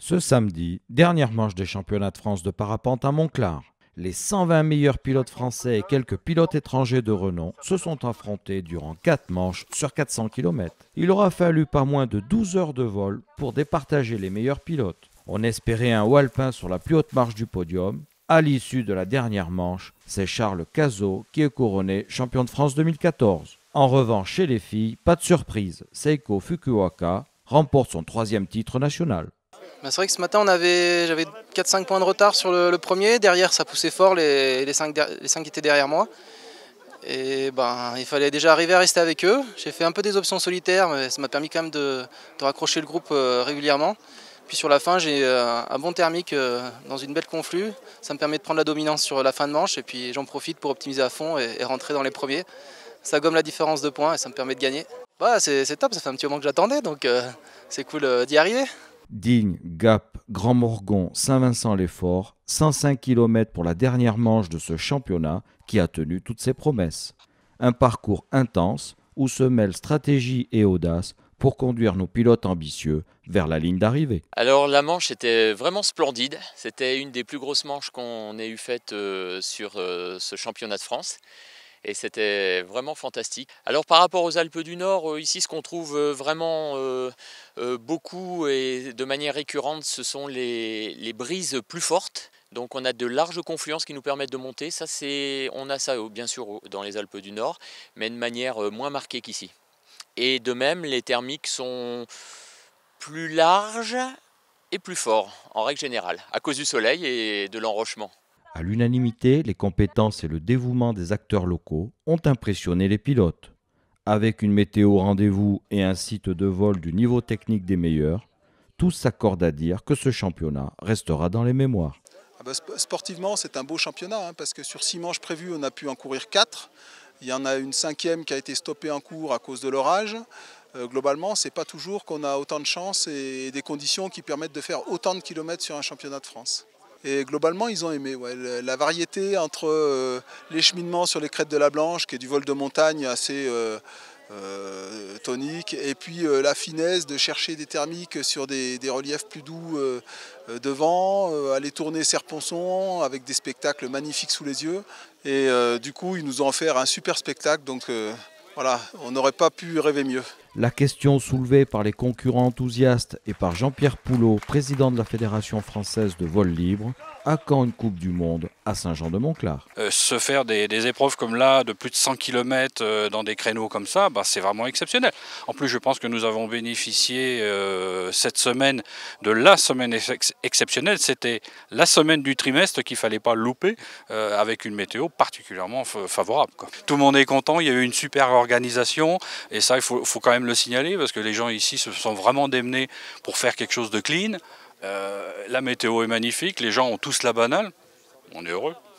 Ce samedi, dernière manche des championnats de France de parapente à Monclar. Les 120 meilleurs pilotes français et quelques pilotes étrangers de renom se sont affrontés durant 4 manches sur 400 km. Il aura fallu pas moins de 12 heures de vol pour départager les meilleurs pilotes. On espérait un haut alpin sur la plus haute marche du podium. À l'issue de la dernière manche, c'est Charles Cazot qui est couronné champion de France 2014. En revanche, chez les filles, pas de surprise. Seiko Fukuoka remporte son 3e titre national. C'est vrai que ce matin, j'avais 4-5 points de retard sur le premier. Derrière, ça poussait fort, les 5 qui étaient derrière moi. Et il fallait déjà arriver à rester avec eux. J'ai fait un peu des options solitaires, mais ça m'a permis quand même de raccrocher le groupe régulièrement. Puis sur la fin, j'ai un bon thermique dans une belle conflue. Ça me permet de prendre la dominance sur la fin de manche. Et puis j'en profite pour optimiser à fond et rentrer dans les premiers. Ça gomme la différence de points et ça me permet de gagner. C'est top, ça fait un petit moment que j'attendais, donc c'est cool d'y arriver. Digne, Gap, Grand Morgon, Saint-Vincent-les-Forts, 105 km pour la dernière manche de ce championnat qui a tenu toutes ses promesses. Un parcours intense où se mêlent stratégie et audace pour conduire nos pilotes ambitieux vers la ligne d'arrivée. Alors la manche était vraiment splendide, c'était une des plus grosses manches qu'on ait eu faites sur ce championnat de France. Et c'était vraiment fantastique. Alors par rapport aux Alpes du Nord, ici ce qu'on trouve vraiment beaucoup et de manière récurrente, ce sont les brises plus fortes. Donc on a de larges confluences qui nous permettent de monter. On a ça bien sûr dans les Alpes du Nord, mais de manière moins marquée qu'ici. Et de même, les thermiques sont plus larges et plus forts en règle générale, à cause du soleil et de l'enrochement. À l'unanimité, les compétences et le dévouement des acteurs locaux ont impressionné les pilotes. Avec une météo au rendez-vous et un site de vol du niveau technique des meilleurs, tous s'accordent à dire que ce championnat restera dans les mémoires. Sportivement, c'est un beau championnat parce que sur 6 manches prévues, on a pu en courir 4. Il y en a une 5e qui a été stoppée en cours à cause de l'orage. Globalement, ce n'est pas toujours qu'on a autant de chance et des conditions qui permettent de faire autant de kilomètres sur un championnat de France. Et globalement, ils ont aimé. La variété entre les cheminements sur les crêtes de la Blanche, qui est du vol de montagne assez tonique, et puis la finesse de chercher des thermiques sur des reliefs plus doux devant, aller tourner Serponçon avec des spectacles magnifiques sous les yeux. Et du coup, ils nous ont offert un super spectacle, donc voilà, on n'aurait pas pu rêver mieux. La question soulevée par les concurrents enthousiastes et par Jean-Pierre Poulot, président de la Fédération française de vol libre, à quand une Coupe du Monde à Saint-Jean-de-Monclar? Se faire des épreuves comme là, de plus de 100 km dans des créneaux comme ça, c'est vraiment exceptionnel. En plus, je pense que nous avons bénéficié cette semaine de la semaine exceptionnelle. C'était la semaine du trimestre qu'il ne fallait pas louper avec une météo particulièrement favorable, quoi. Tout le monde est content, il y a eu une super organisation et ça, il faut quand même le signaler parce que les gens ici se sont vraiment démenés pour faire quelque chose de clean. La météo est magnifique, les gens ont tous la banale, on est heureux.